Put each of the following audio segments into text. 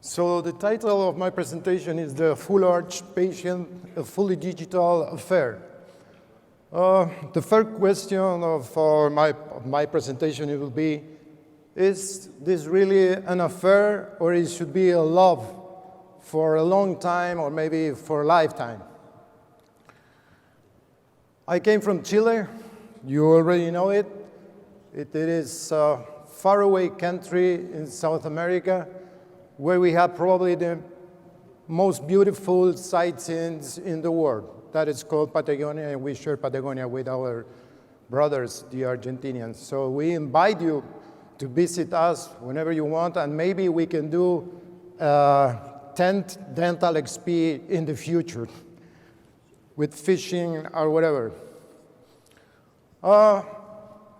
So the title of my presentation is The Full Arch Patient, a Fully Digital Affair. The first question of my presentation will be, is this really an affair, or it should be a love for a long time or maybe for a lifetime? I came from Chile. You already know it. It is a faraway country in South America where we have probably the most beautiful sightseeing in the world. That is called Patagonia, and we share Patagonia with our brothers, the Argentinians. So we invite you to visit us whenever you want, and maybe we can do 10th Dental XP in the future with fishing or whatever.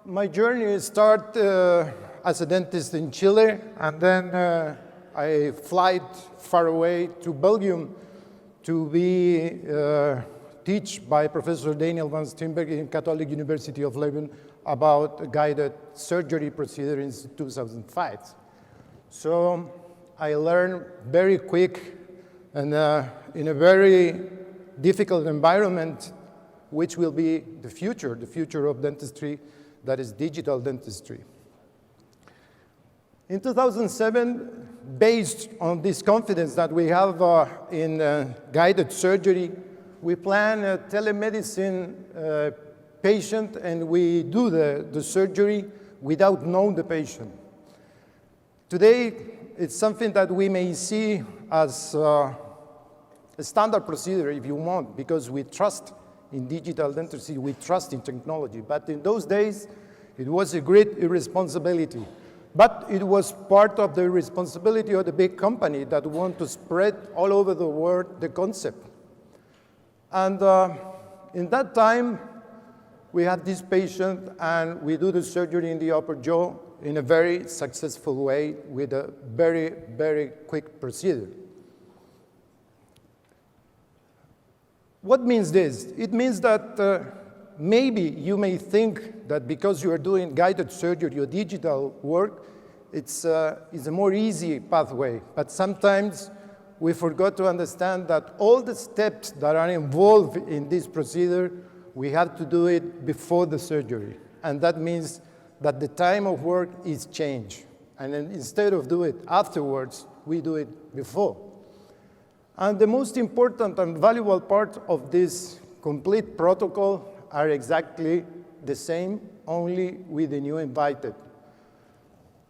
My journey started as a dentist in Chile, and then I fly far away to Belgium to be taught by Professor Daniel van Steenberg in Catholic University of Leuven about guided surgery procedure in 2005. So I learned very quick and in a very difficult environment, which will be the future of dentistry, that is digital dentistry. In 2007, based on this confidence that we have in guided surgery, we plan a telemedicine patient, and we do the surgery without knowing the patient. Today, it's something that we may see as a standard procedure, if you want, because we trust in digital dentistry, we trust in technology. But in those days, it was a great irresponsibility. But it was part of the responsibility of the big company that want to spread all over the world the concept. And in that time, we had this patient, and we do the surgery in the upper jaw in a very successful way with a very, very quick procedure. What means this? It means that maybe you may think that because you are doing guided surgery or digital work, it's a more easy pathway. But sometimes we forgot to understand that all the steps that are involved in this procedure, we have to do it before the surgery. And that means that the time of work is changed. And then instead of doing it afterwards, we do it before. And the most important and valuable part of this complete protocol are exactly the same, only with the new invited.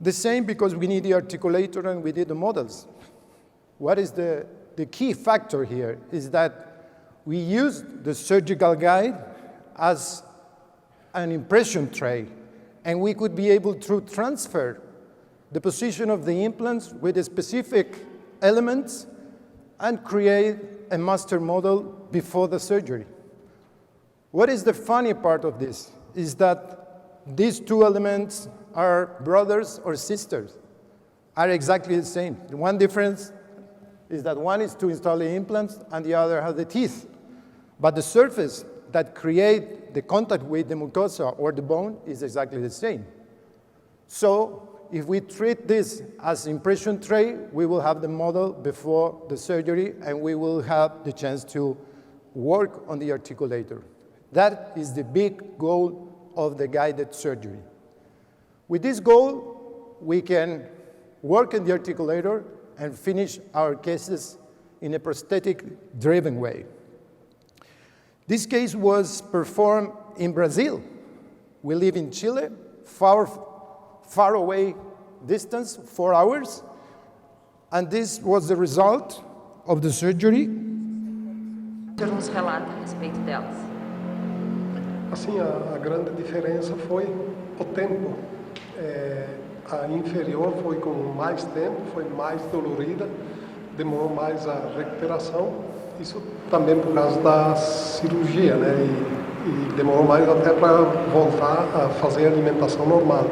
The same because we need the articulator and we need the models. What is the key factor here is that we use the surgical guide as an impression tray, and we could be able to transfer the position of the implants with the specific elements and create a master model before the surgery. What is the funny part of this is that these two elements are brothers or sisters, are exactly the same. The one difference is that one is to install the implants and the other has the teeth. But the surface that create the contact with the mucosa or the bone is exactly the same. So if we treat this as impression tray, we will have the model before the surgery, and we will have the chance to work on the articulator. That is the big goal of the guided surgery. With this goal, we can work in the articulator and finish our cases in a prosthetic-driven way. This case was performed in Brazil. We live in Chile, far away distance, 4 hours, and this was the result of the surgery. Nos relata a respeito delas. Assim, a grande diferença foi o tempo. A inferior foi com mais tempo, foi mais dolorida, demorou mais a recuperação. Isso também por causa da cirurgia, né? E demorou mais até para voltar a fazer a alimentação normal.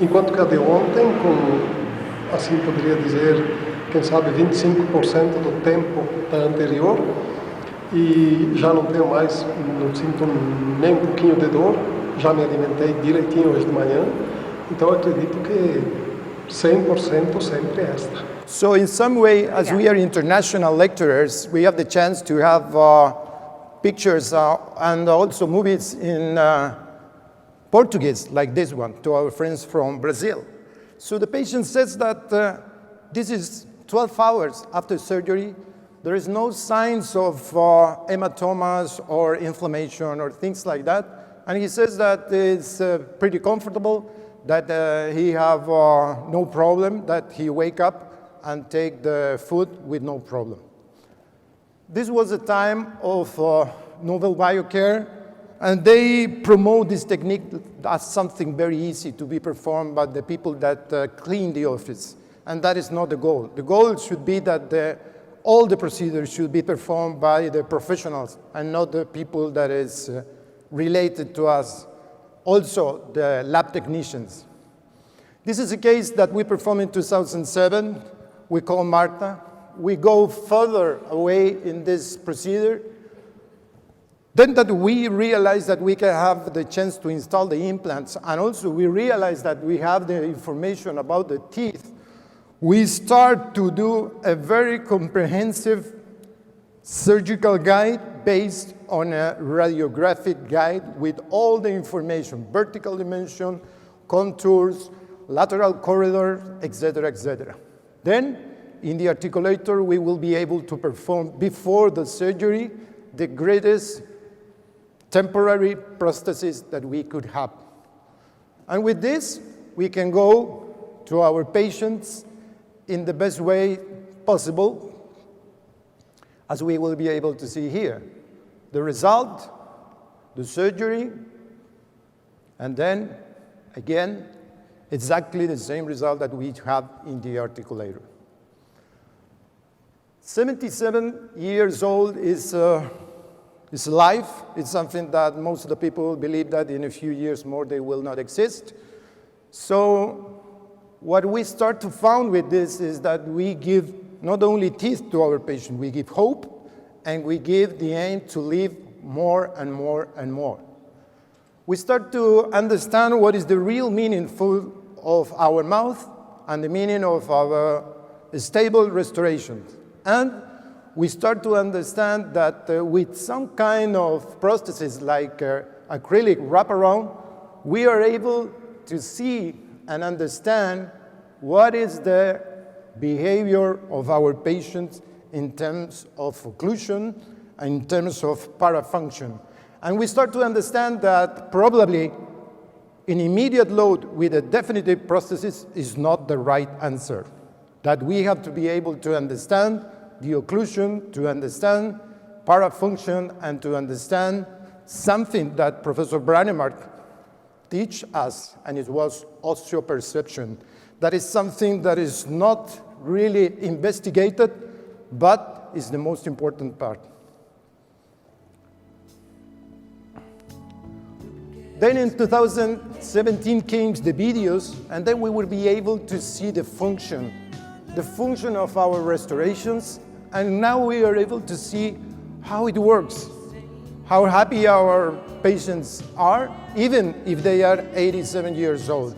Enquanto que a de ontem, com, assim poderia dizer, quem sabe 25% do tempo da anterior, e já não tenho mais, não sinto nem um pouquinho de dor, já me alimentei direitinho hoje de manhã, então eu acredito que 100% sempre esta. So in some way, as we are international lecturers, we have the chance to have pictures and also movies in Portuguese, like this one, to our friends from Brazil. So the patient says that this is 12 hours after surgery. There is no signs of hematomas or inflammation or things like that. And he says that it's pretty comfortable, that he have no problem, that he wake up and take the food with no problem. This was a time of novel biocare, and they promote this technique as something very easy to be performed by the people that clean the office. And that is not the goal. The goal should be that all the procedures should be performed by the professionals and not the people that is related to us, also the lab technicians. This is a case that we performed in 2007. We call Marta. We go further away in this procedure. Then that we realize that we can have the chance to install the implants, and also we realize that we have the information about the teeth, we start to do a very comprehensive surgical guide based on a radiographic guide with all the information, vertical dimension, contours, lateral corridor, etc., etc. Then, in the articulator, we will be able to perform, before the surgery, the greatest temporary prosthesis that we could have. And with this, we can go to our patients in the best way possible, as we will be able to see here. The result, the surgery, and then, again, exactly the same result that we have in the articulator. 77 years old is life. It's something that most of the people believe that in a few years more they will not exist. So what we start to find with this is that we give not only teeth to our patient, we give hope, and we give the aim to live more and more and more. We start to understand what is the real meaning of our mouth and the meaning of our stable restoration. And we start to understand that with some kind of prosthesis like acrylic wraparound, we are able to see and understand what is the behavior of our patients in terms of occlusion and in terms of parafunction. And we start to understand that probably an immediate load with a definitive prosthesis is not the right answer. That we have to be able to understand the occlusion, to understand parafunction, and to understand something that Professor Branemark teach us, and it was osteoperception. That is something that is not really investigated, but is the most important part. Then in 2017 came the videos, and then we will be able to see the function of our restorations, and now we are able to see how it works, how happy our patients are, even if they are 87 years old.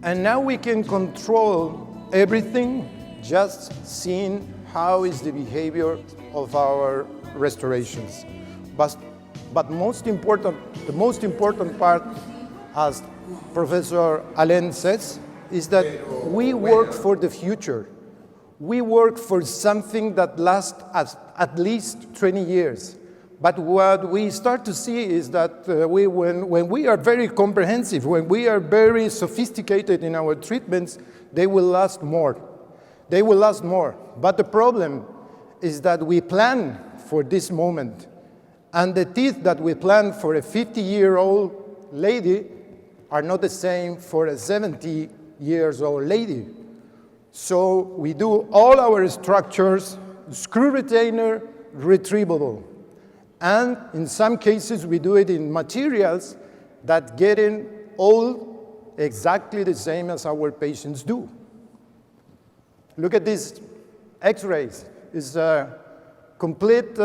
And now we can control everything just seeing how is the behavior of our restorations. But the most important part, as Professor Alain says, is that we work for the future. We work for something that lasts at least 20 years. But what we start to see is that when we are very comprehensive, when we are very sophisticated in our treatments, they will last more. They will last more. But the problem is that we plan for this moment. And the teeth that we plan for a 50-year-old lady are not the same for a 70-year-old lady. So we do all our structures, screw retainer, retrievable. And in some cases, we do it in materials that getting old exactly the same as our patients do. Look at these X-rays. It's a complete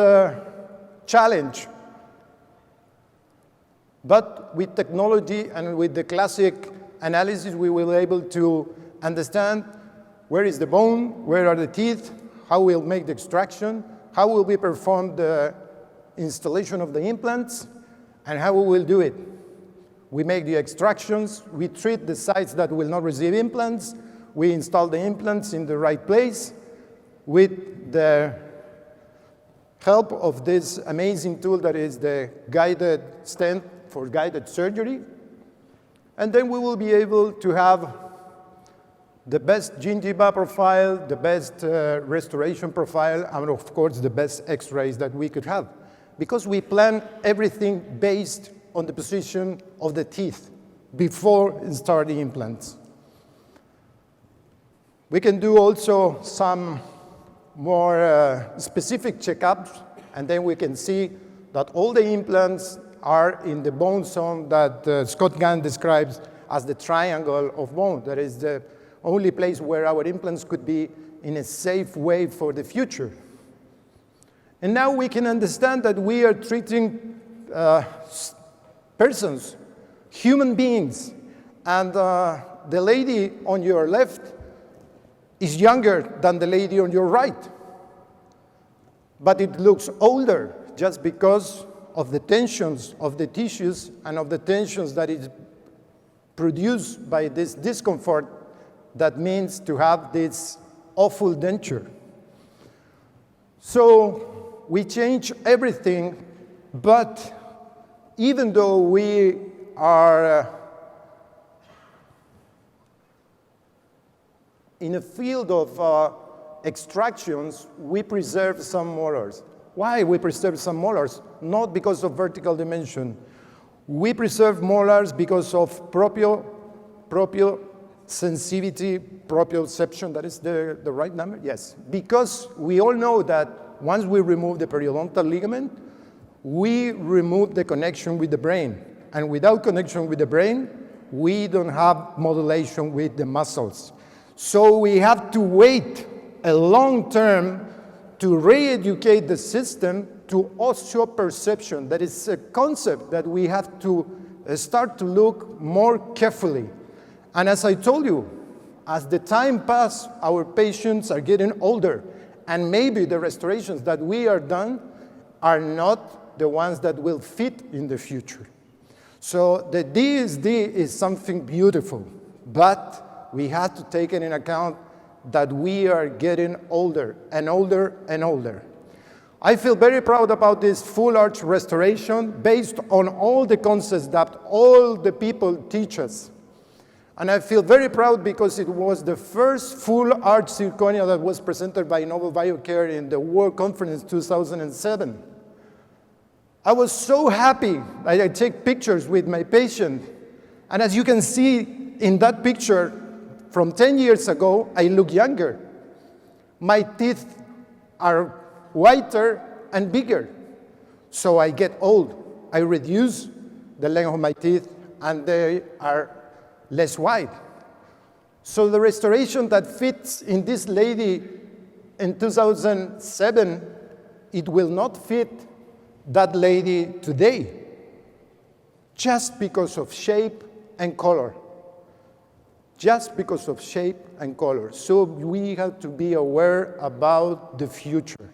challenge. But with technology and with the classic analysis, we will be able to understand where is the bone, where are the teeth, how we'll make the extraction, how will we perform the installation of the implants, and how we will do it. We make the extractions, we treat the sites that will not receive implants, we install the implants in the right place with the help of this amazing tool that is the guided stent for guided surgery. And then we will be able to have the best gingiva profile, the best restoration profile, and of course the best x-rays that we could have. Because we plan everything based on the position of the teeth before starting implants. We can do also some more specific checkups, and then we can see that all the implants are in the bone zone that Scott Gahn describes as the triangle of bone. That is the only place where our implants could be in a safe way for the future. And now we can understand that we are treating persons, human beings, and the lady on your left is younger than the lady on your right. But it looks older just because of the tensions of the tissues and of the tensions that is produced by this discomfort that means to have this awful denture. So we change everything, but even though we are in a field of extractions, we preserve some molars. Why we preserve some molars? Not because of vertical dimension. We preserve molars because of proprioception, that is the right number? Yes. Because we all know that once we remove the periodontal ligament, we remove the connection with the brain. And without connection with the brain, we don't have modulation with the muscles. So we have to wait a long term to re-educate the system to osteoperception. That is a concept that we have to start to look more carefully. And as I told you, as the time passes, our patients are getting older, and maybe the restorations that we are done are not the ones that will fit in the future. So the DSD is something beautiful, but we have to take it in account that we are getting older and older and older. I feel very proud about this full arch restoration based on all the concepts that all the people teach us. And I feel very proud because it was the first full arch zirconia that was presented by Novo Biocare in the World Conference 2007. I was so happy. I take pictures with my patient. And as you can see in that picture, from 10 years ago, I look younger. My teeth are whiter and bigger. So I get old. I reduce the length of my teeth, and they are less wide. So the restoration that fits in this lady in 2007, it will not fit that lady today, just because of shape and color. Just because of shape and color. So we have to be aware about the future.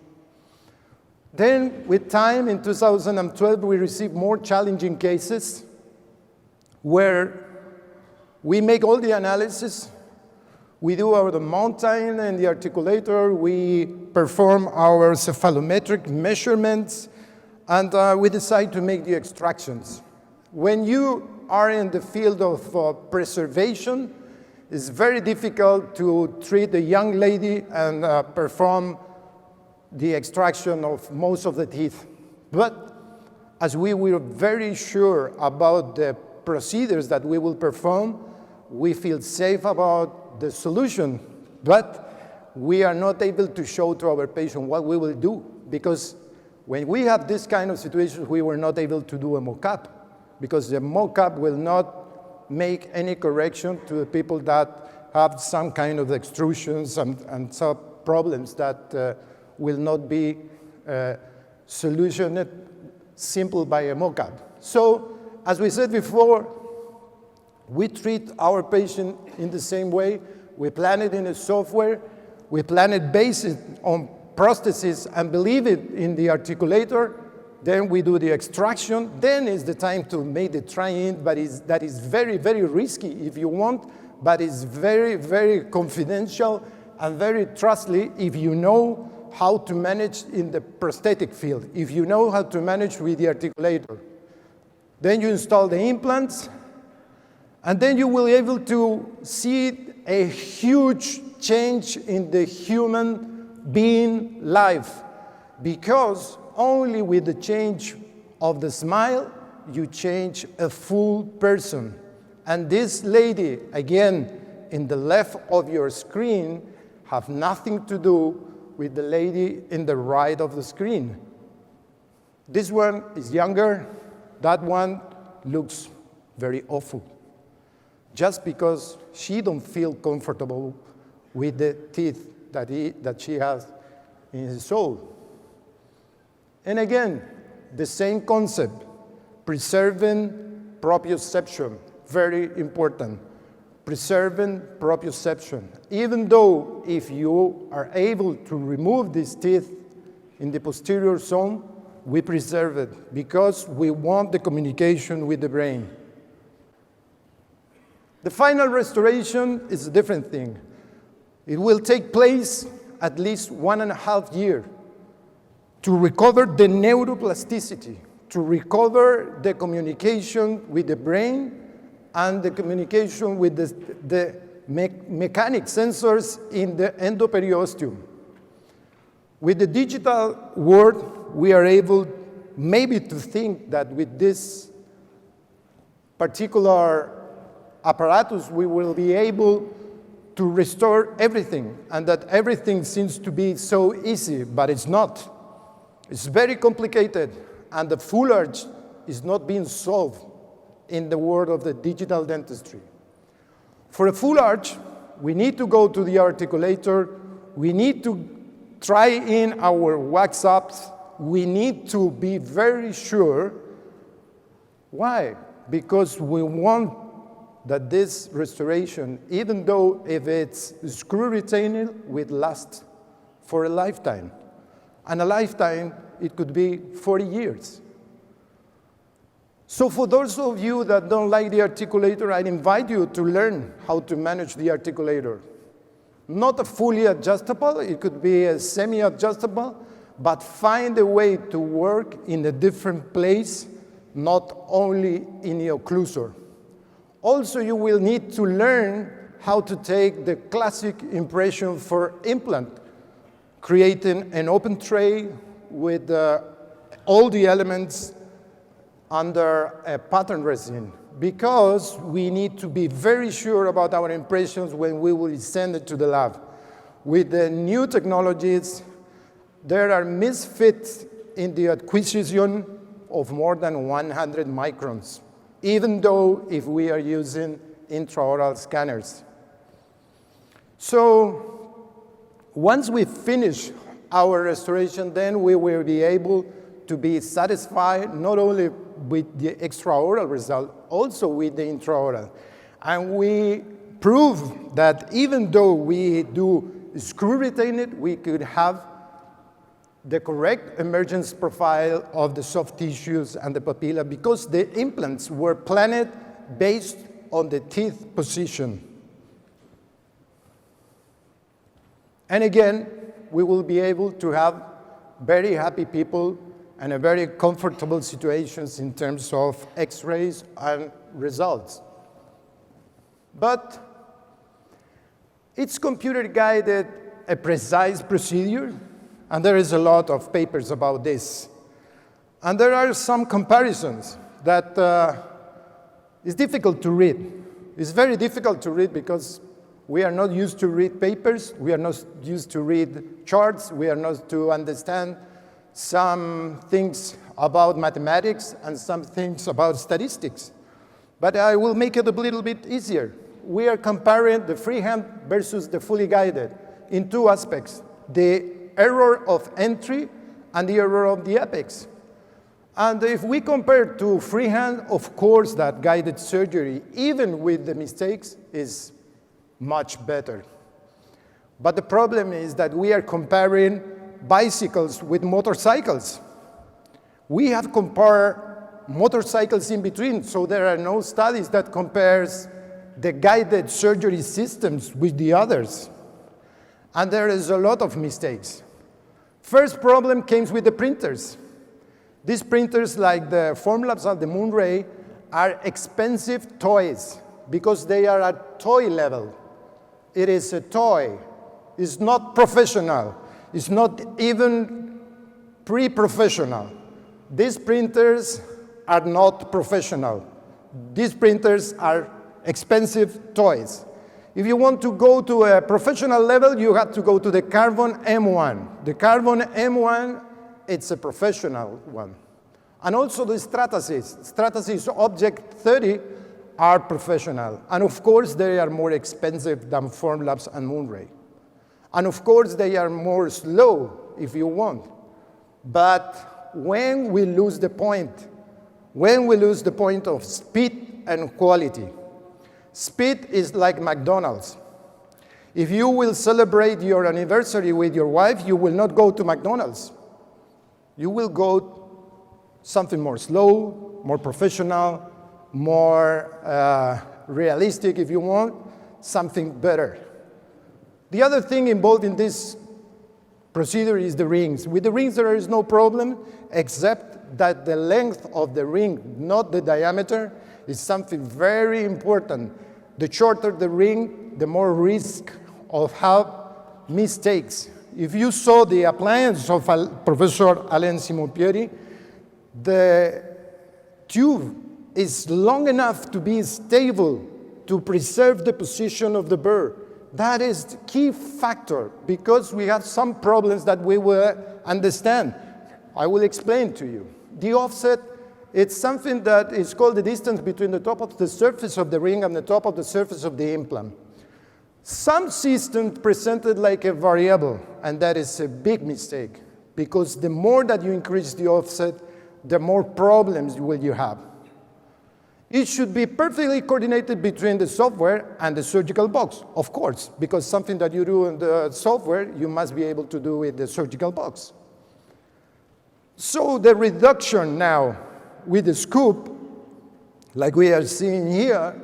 Then, with time, in 2012, we received more challenging cases where we make all the analysis, we do the mountain and the articulator, we perform our cephalometric measurements, and we decide to make the extractions. When you are in the field of preservation, it's very difficult to treat a young lady and perform the extraction of most of the teeth. But as we were very sure about the procedures that we will perform, we feel safe about the solution, but we are not able to show to our patient what we will do, because when we have this kind of situations, we were not able to do a mock-up, because the mock-up will not make any correction to the people that have some kind of extrusions and some problems that will not be solutioned simple by a mock-up. So as we said before, we treat our patient in the same way. We plan it in a software. We plan it based on prosthesis and believe it in the articulator. Then we do the extraction. Then is the time to make the try-in, but that is very, very risky if you want, but it's very, very confidential and very trustly if you know how to manage in the prosthetic field, if you know how to manage with the articulator. Then you install the implants, and then you will be able to see a huge change in the human being life, because only with the change of the smile, you change a full person. And this lady, again, in the left of your screen, have nothing to do with the lady in the right of the screen. This one is younger. That one looks very awful, just because she don't feel comfortable with the teeth that she has in his soul. And again, the same concept, preserving proprioception, very important. Preserving proprioception. Even though if you are able to remove these teeth in the posterior zone, we preserve it because we want the communication with the brain. The final restoration is a different thing. It will take place at least 1.5 years to recover the neuroplasticity, to recover the communication with the brain and the communication with the mechanic sensors in the endoperiosteum. With the digital world, we are able maybe to think that with this particular apparatus, we will be able to restore everything, and that everything seems to be so easy, but it's not. It's very complicated, and the full arch is not being solved in the world of the digital dentistry. For a full arch, we need to go to the articulator, we need to try in our wax-ups, we need to be very sure. Why? Because we want that this restoration, even though if it's screw retaining, will last for a lifetime. And a lifetime, it could be 40 years. So for those of you that don't like the articulator, I invite you to learn how to manage the articulator. Not a fully adjustable, it could be a semi-adjustable, but find a way to work in a different place, not only in the occlusor. Also, you will need to learn how to take the classic impression for implant, creating an open tray with all the elements under a pattern resin, because we need to be very sure about our impressions when we will send it to the lab. With the new technologies, there are misfits in the acquisition of more than 100 microns, even though if we are using intraoral scanners. So once we finish our restoration, then we will be able to be satisfied not only with the extraoral result, also with the intraoral. And we prove that even though we do screw retain it, we could have the correct emergence profile of the soft tissues and the papilla, because the implants were planned based on the teeth position. And again, we will be able to have very happy people and a very comfortable situations in terms of x-rays and results. But it's computer-guided, a precise procedure, and there is a lot of papers about this. And there are some comparisons that is difficult to read. It's very difficult to read because we are not used to read papers, we are not used to read charts, we are not to understand some things about mathematics and some things about statistics. But I will make it a little bit easier. We are comparing the freehand versus the fully guided in two aspects, the error of entry and the error of the apex. And if we compare to freehand, of course, that guided surgery, even with the mistakes, is much better. But the problem is that we are comparing bicycles with motorcycles. We have compared motorcycles in between, so there are no studies that compares the guided surgery systems with the others. And there is a lot of mistakes. First problem came with the printers. These printers, like the Formlabs and the Moonray, are expensive toys because they are at toy level. It is a toy. It's not professional. It's not even pre-professional. These printers are not professional. These printers are expensive toys. If you want to go to a professional level, you have to go to the Carbon M1. The Carbon M1, it's a professional one. And also the Stratasys Object 30 are professional. And of course, they are more expensive than Formlabs and Moonray. And of course, they are more slow, if you want. But when we lose the point, of speed and quality, speed is like McDonald's. If you will celebrate your anniversary with your wife, you will not go to McDonald's. You will go something more slow, more professional, more realistic if you want, something better. The other thing involved in this procedure is the rings. With the rings, there is no problem, except that the length of the ring, not the diameter, is something very important. The shorter the ring, the more risk of have mistakes. If you saw the appliance of Professor Alain Simon-Pieri, the tube is long enough to be stable to preserve the position of the burr. That is the key factor, because we have some problems that we will understand. I will explain to you. The offset, it's something that is called the distance between the top of the surface of the ring and the top of the surface of the implant. Some systems presented like a variable, and that is a big mistake, because the more that you increase the offset, the more problems will you have. It should be perfectly coordinated between the software and the surgical box, of course, because something that you do in the software, you must be able to do with the surgical box. So the reduction now with the scoop, like we are seeing here,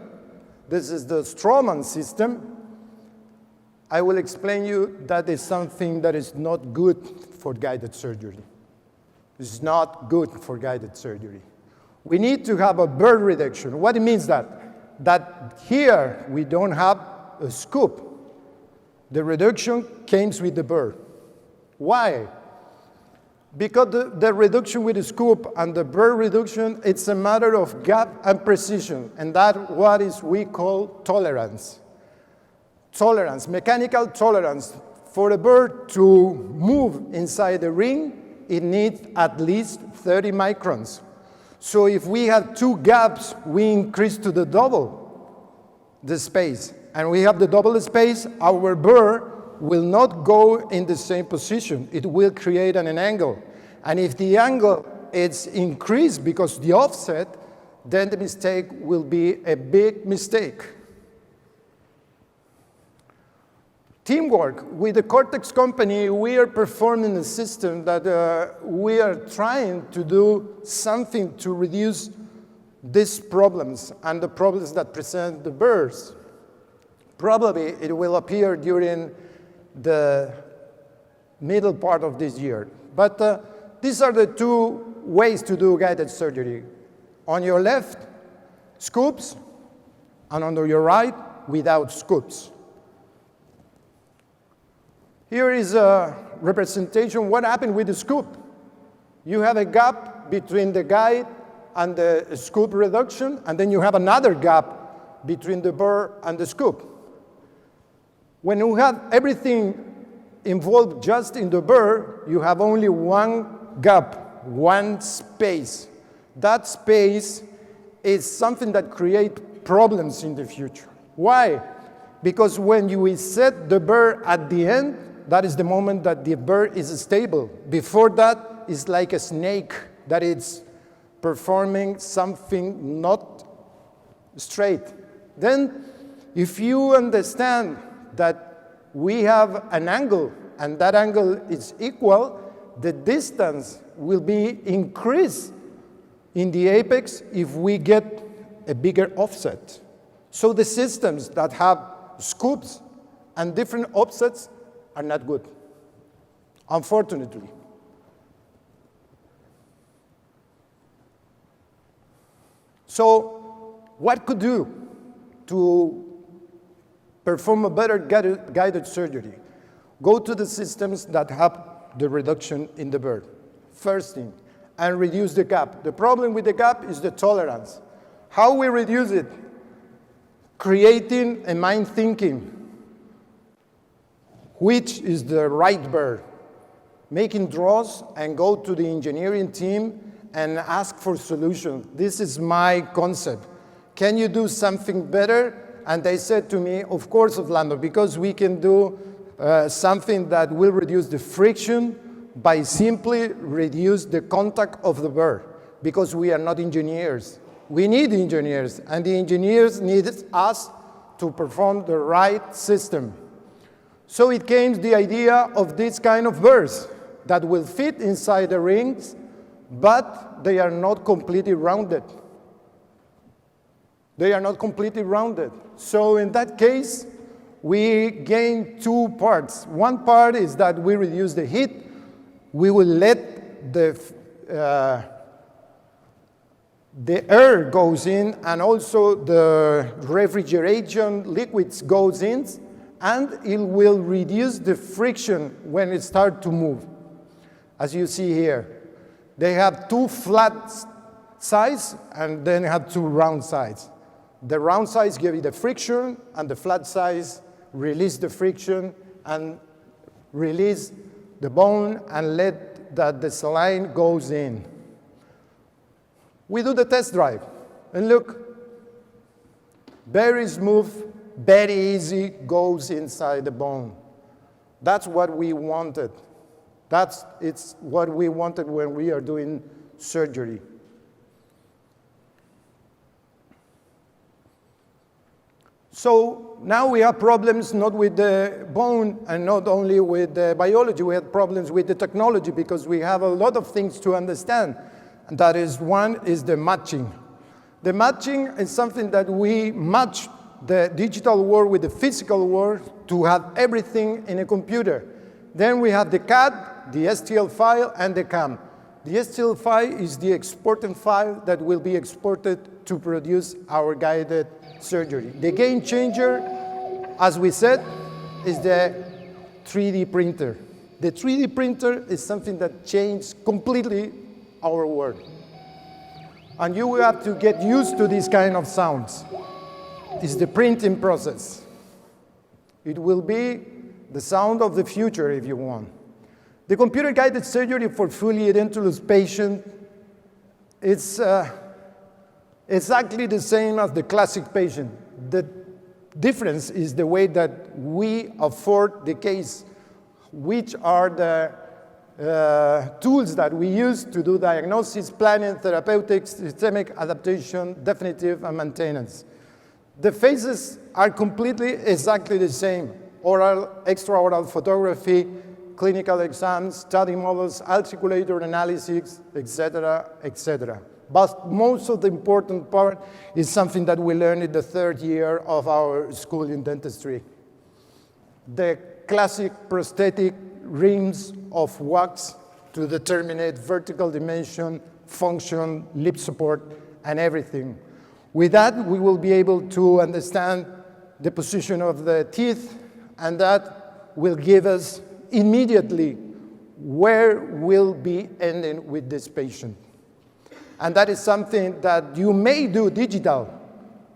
this is the Stroman system. I will explain you that is something that is not good for guided surgery. It's not good for guided surgery. We need to have a burr reduction. What it means that? That here we don't have a scoop. The reduction comes with the burr. Why? Because the reduction with the scoop and the burr reduction, it's a matter of gap and precision, and that's what we call tolerance. Tolerance, mechanical tolerance. For a burr to move inside the ring, it needs at least 30 microns. So if we have two gaps, we increase to the double the space. And we have the double space, our burr will not go in the same position. It will create an angle. And if the angle is increased because the offset, then the mistake will be a big mistake. Teamwork. With the Cortex company, we are performing a system that we are trying to do something to reduce these problems and the problems that present the burrs. Probably it will appear during the middle part of this year. But these are the two ways to do guided surgery. On your left, scoops, and on your right, without scoops. Here is a representation of what happened with the scoop. You have a gap between the guide and the scoop reduction, and then you have another gap between the burr and the scoop. When you have everything involved just in the burr, you have only one gap, one space. That space is something that creates problems in the future. Why? Because when you set the burr at the end, that is the moment that the burr is stable. Before that, it's like a snake that it's performing something not straight. Then, if you understand that we have an angle and that angle is equal, the distance will be increased in the apex if we get a bigger offset. So the systems that have scoops and different offsets are not good, unfortunately. So what could do to perform a better guided surgery? Go to the systems that have the reduction in the burr, first thing, and reduce the gap. The problem with the gap is the tolerance. How we reduce it? Creating a mind thinking, which is the right burr. Making draws and go to the engineering team and ask for solutions. This is my concept. Can you do something better? And they said to me, of course, Orlando, because we can do something that will reduce the friction by simply reduce the contact of the burr, because we are not engineers. We need engineers, and the engineers need us to perform the right system. So it came the idea of this kind of burrs that will fit inside the rings, but they are not completely rounded. They are not completely rounded. So in that case, we gain two parts. One part is that we reduce the heat. We will let the air goes in, and also the refrigeration liquids goes in, and it will reduce the friction when it starts to move. As you see here, they have two flat sides and then have two round sides. The round sides give you the friction, and the flat sides release the friction and release the bone and let that the saline goes in. We do the test drive, and look, very smooth, very easy, goes inside the bone. That's what we wanted. It's what we wanted when we are doing surgery. So now we have problems not with the bone and not only with the biology, we have problems with the technology because we have a lot of things to understand. And that is, one is the matching. The matching is something that we match the digital world with the physical world to have everything in a computer. Then we have the CAD, the STL file, and the CAM. The STL file is the exporting file that will be exported to produce our guided surgery. The game changer, as we said, is the 3D printer. The 3D printer is something that changed completely our world. And you will have to get used to these kind of sounds. It's the printing process. It will be the sound of the future, if you want. The computer-guided surgery for fully edentulous patient, it's exactly the same as the classic patient. The difference is the way that we afford the case, which are the tools that we use to do diagnosis, planning, therapeutics, systemic adaptation, definitive, and maintenance. The phases are completely exactly the same: oral, extraoral photography, clinical exams, study models, articulator analysis, etc., etc. But most of the important part is something that we learned in the third year of our school in dentistry. The classic prosthetic rings of wax to determine vertical dimension, function, lip support, and everything. With that, we will be able to understand the position of the teeth, and that will give us immediately where we'll be ending with this patient. And that is something that you may do digital,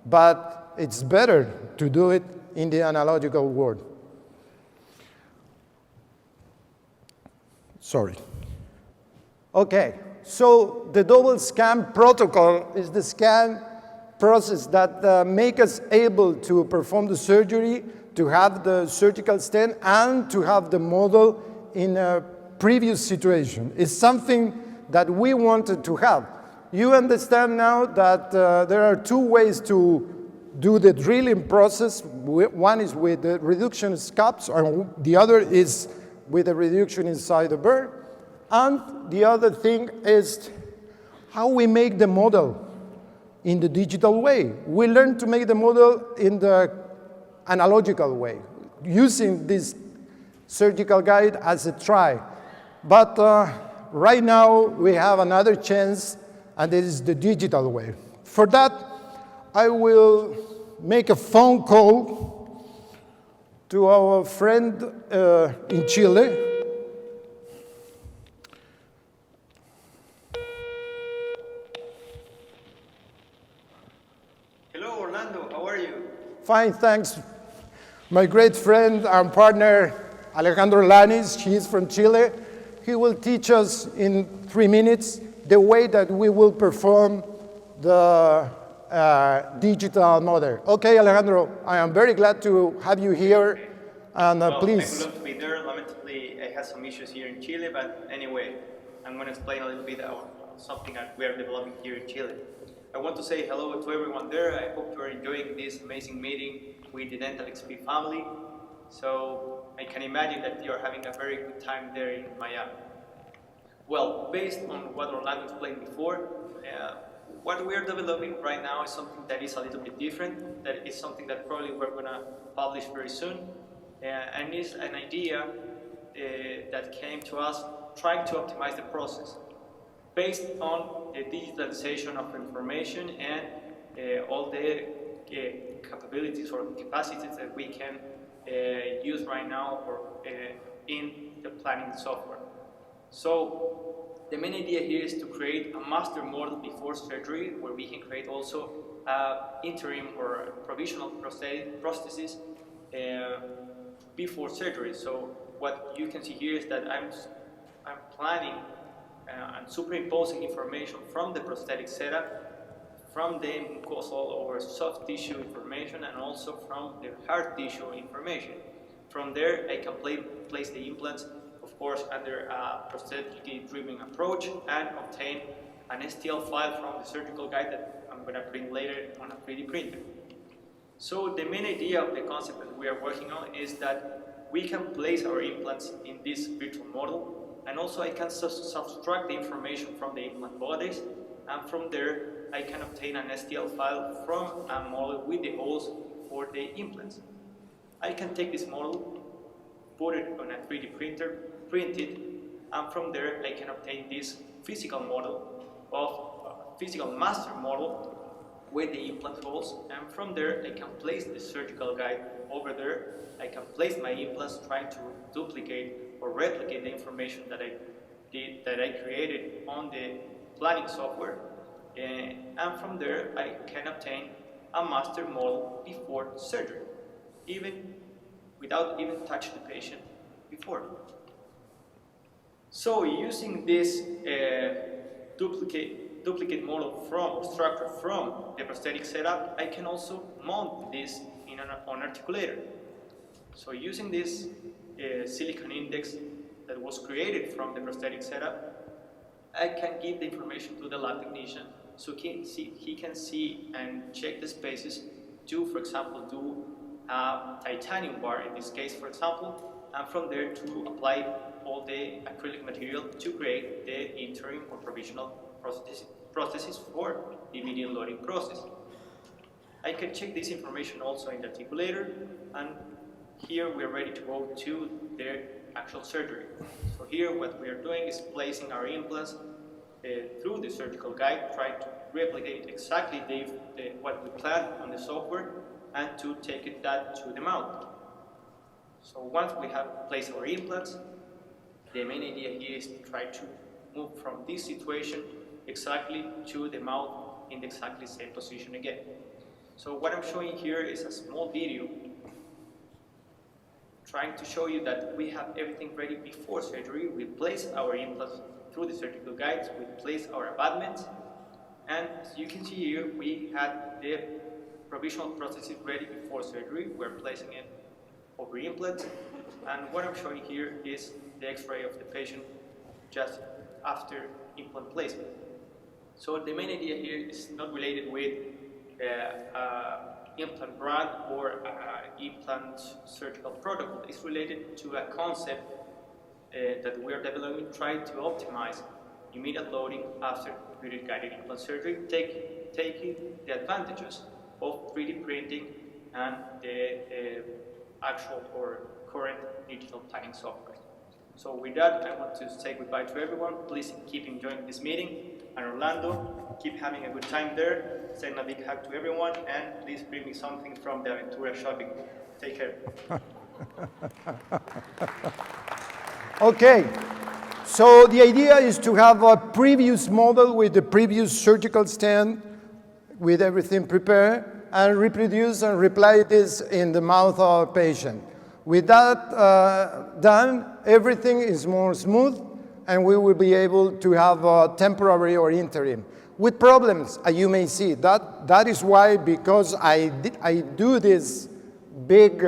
but it's better to do it in the analogical world. Sorry. Okay, so the double scan protocol is the scan process that makes us able to perform the surgery, to have the surgical stent, and to have the model in a previous situation. It's something that we wanted to have. You understand now that there are two ways to do the drilling process. One is with the reduction scalps, and the other is with the reduction inside the bird. And the other thing is how we make the model in the digital way. We learn to make the model in the analogical way, using this surgical guide as a try. But right now, we have another chance, and this is the digital way. For that, I will make a phone call to our friend in Chile. Hello, Orlando. How are you? Fine, thanks. My great friend and partner, Alejandro Lanis, he is from Chile. He will teach us in 3 minutes the way that we will perform the digital model. Okay, Alejandro, I am very glad to have you here. And Well, please. I would love to be there. Lamentably, I had some issues here in Chile, but anyway, I'm going to explain a little bit about something that we are developing here in Chile. I want to say hello to everyone there. I hope you are enjoying this amazing meeting with the Dental XP family. So I can imagine that you are having a very good time there in Miami. Well, based on what Orlando explained before, what we are developing right now is something that is a little bit different. That is something that probably we're going to publish very soon. And it's an idea that came to us trying to optimize the process based on the digitalization of information and all the capabilities or capacities that we can use right now or in the planning software. So the main idea here is to create a master model before surgery, where we can create also interim or provisional prosthesis before surgery. So what you can see here is that I'm planning and superimposing information from the prosthetic setup, from the mucosal or soft tissue information, and also from the hard tissue information. From there, I can place the implants, of course, under a prosthetic-driven approach, and obtain an STL file from the surgical guide that I'm going to print later on a 3D printer. So the main idea of the concept that we are working on is that we can place our implants in this virtual model, and also I can subtract the information from the implant bodies, and from there I can obtain an STL file from a model with the holes for the implants. I can take this model, put it on a 3D printer, print it, and from there I can obtain this physical model of physical master model with the implant holes, and from there I can place the surgical guide over there. I can place my implants, trying to duplicate or replicate the information that I created on the planning software, and from there I can obtain a master model before surgery, even without even touching the patient before. So using this duplicate model from structure from the prosthetic setup, I can also mount this in an articulator. So using this silicon index that was created from the prosthetic setup, I can give the information to the lab technician so he can see and check the spaces to, for example, do a titanium bar in this case, for example, and from there to apply all the acrylic material to create the interim or provisional prosthesis for the median loading process. I can check this information also in the articulator, and here we are ready to go to the actual surgery. So here what we are doing is placing our implants through the surgical guide, trying to replicate exactly what we planned on the software, and to take that to the mouth. So once we have placed our implants, the main idea here is to try to move from this situation exactly to the mouth in the exactly same position again. So what I'm showing here is a small video trying to show you that we have everything ready before surgery. We place our implants through the surgical guides, we place our abutments, and as you can see here, we had the provisional prosthesis ready before surgery. We're placing it over implants, and what I'm showing here is the x-ray of the patient just after implant placement. So the main idea here is not related with implant brand or implant surgical protocol. It's related to a concept that we are developing, trying to optimize immediate loading after computer-guided implant surgery, taking the advantages of 3D printing and the actual or current digital planning software. So with that, I want to say goodbye to everyone. Please keep enjoying this meeting. And Orlando, keep having a good time there. Send a big hug to everyone, and please bring me something from the Aventura shopping. Take care. Okay, so the idea is to have a previous model with the previous surgical stand, with everything prepared, and reproduce and reply this in the mouth of a patient. With that done, everything is more smooth, and we will be able to have a temporary or interim. With problems, you may see, that is why, because I do this big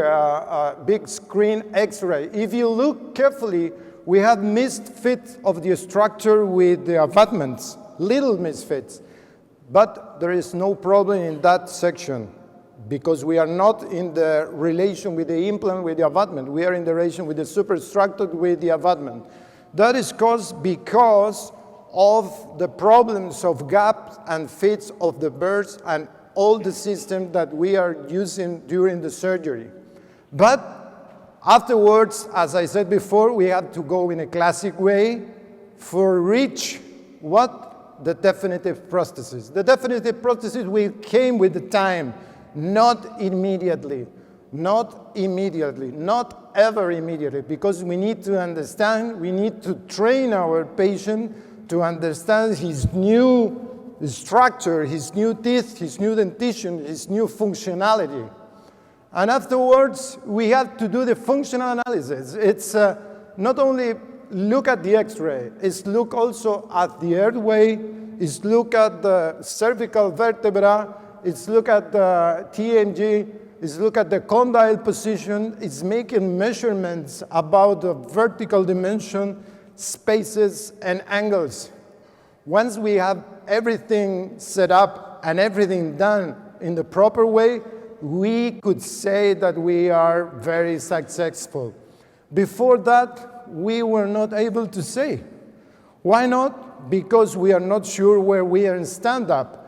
screen X-ray. If you look carefully, we have misfits of the structure with the abutments, little misfits. But there is no problem in that section because we are not in the relation with the implant with the abutment. We are in the relation with the superstructure with the abutment. That is caused because of the problems of gaps and fits of the burrs and all the system that we are using during the surgery. But afterwards, as I said before, we have to go in a classic way for reach what? The definitive prosthesis. The definitive prosthesis will came with the time, not immediately, not immediately, not ever immediately, because we need to understand, we need to train our patient to understand his new structure, his new teeth, his new dentition, his new functionality. And afterwards, we have to do the functional analysis. It's not only look at the X-ray, it's look also at the airway, it's look at the cervical vertebra, it's look at the TMG, it's look at the condyle position, it's making measurements about the vertical dimension, spaces, and angles. Once we have everything set up and everything done in the proper way, we could say that we are very successful. Before that, we were not able to say. Why not? Because we are not sure where we are in stand-up.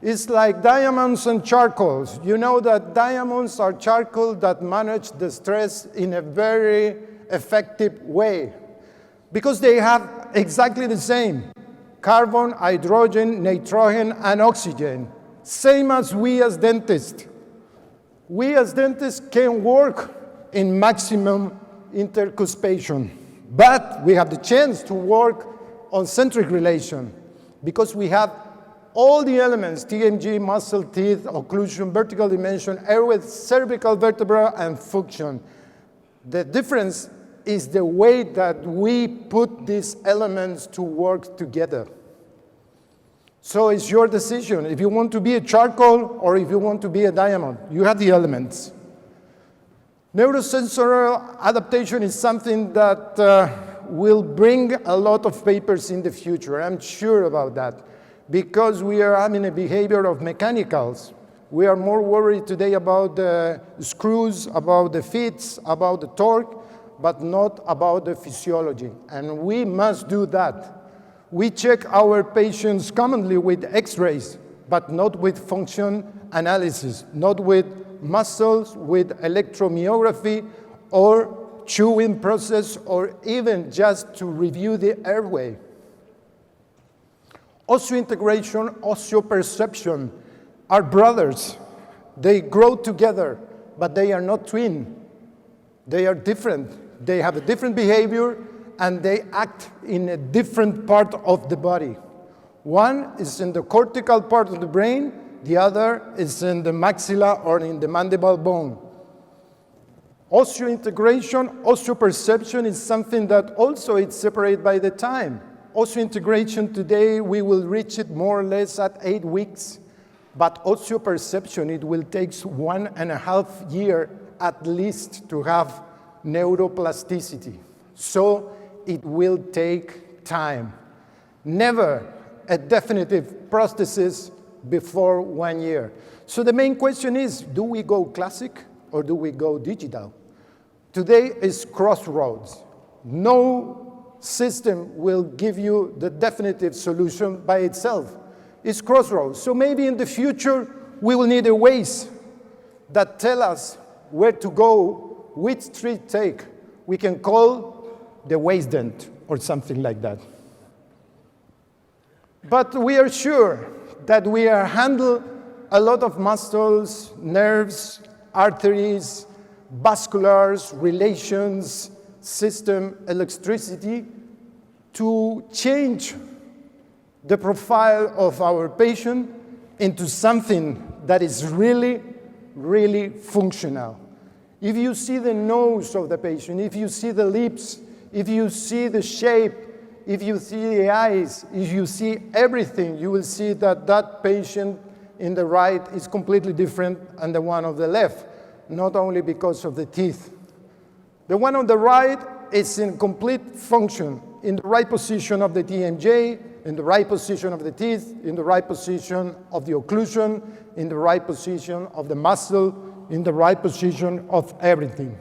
It's like diamonds and charcoals. You know that diamonds are charcoal that manage the stress in a very effective way because they have exactly the same carbon, hydrogen, nitrogen, and oxygen. Same as we as dentists. We as dentists can work in maximum intercuspation, but we have the chance to work on centric relation because we have all the elements, TMG, muscle, teeth, occlusion, vertical dimension, airway, cervical vertebra, and function. The difference is the way that we put these elements to work together. So it's your decision. If you want to be a charcoal or if you want to be a diamond, you have the elements. Neurosensorial adaptation is something that will bring a lot of papers in the future. I'm sure about that. Because we are having a behavior of mechanicals. We are more worried today about the screws, about the fits, about the torque, but not about the physiology. And we must do that. We check our patients commonly with X-rays, but not with function analysis, not with muscles, with electromyography, or chewing process, or even just to review the airway. Osseointegration, osseoperception are brothers. They grow together, but they are not twin. They are different. They have a different behavior, and they act in a different part of the body. One is in the cortical part of the brain, the other is in the maxilla or in the mandible bone. Osseointegration, osseoperception is something that also is separated by the time. Osseointegration today, we will reach it more or less at 8 weeks, but osseoperception, it will take 1.5 years at least to have neuroplasticity. So it will take time. Never, a definitive prosthesis before 1 year. So the main question is, do we go classic or do we go digital? Today is crossroads. No system will give you the definitive solution by itself. It's crossroads. So maybe in the future, we will need a Waze that tell us where to go, which street take. We can call the Waze dent or something like that. But we are sure that we are handle a lot of muscles, nerves, arteries, vasculars, relations, system, electricity to change the profile of our patient into something that is really, really functional. If you see the nose of the patient, if you see the lips, if you see the shape, if you see the eyes, if you see everything, you will see that that patient in the right is completely different than the one on the left, not only because of the teeth. The one on the right is in complete function, in the right position of the TMJ, in the right position of the teeth, in the right position of the occlusion, in the right position of the muscle, in the right position of everything.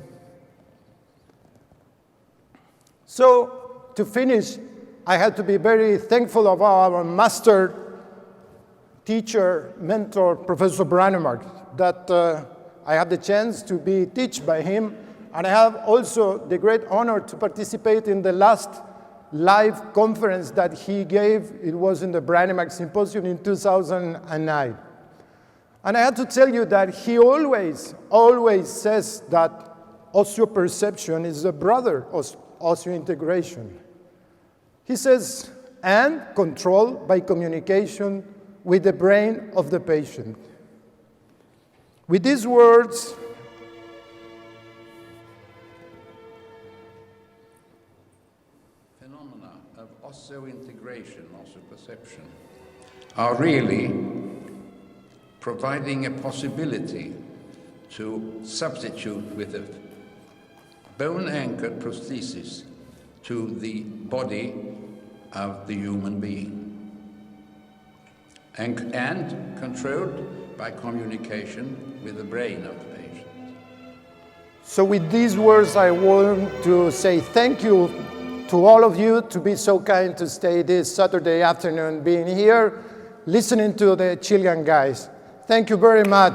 So, to finish, I had to be very thankful of our master teacher, mentor, Professor Brannemark, that I had the chance to be taught by him, and I have also the great honor to participate in the last live conference that he gave. It was in the Brannemark Symposium in 2009. And I have to tell you that he always says that osseoperception is the brother of osseointegration. He says, and controlled by communication with the brain of the patient. With these words, phenomena of osseointegration, osseoperception, are really providing a possibility to substitute with a bone-anchored prosthesis to the body of the human being, and controlled by communication with the brain of the patient. So with these words, I want to say thank you to all of you to be so kind to stay this Saturday afternoon being here, listening to the Chilean guys. Thank you very much.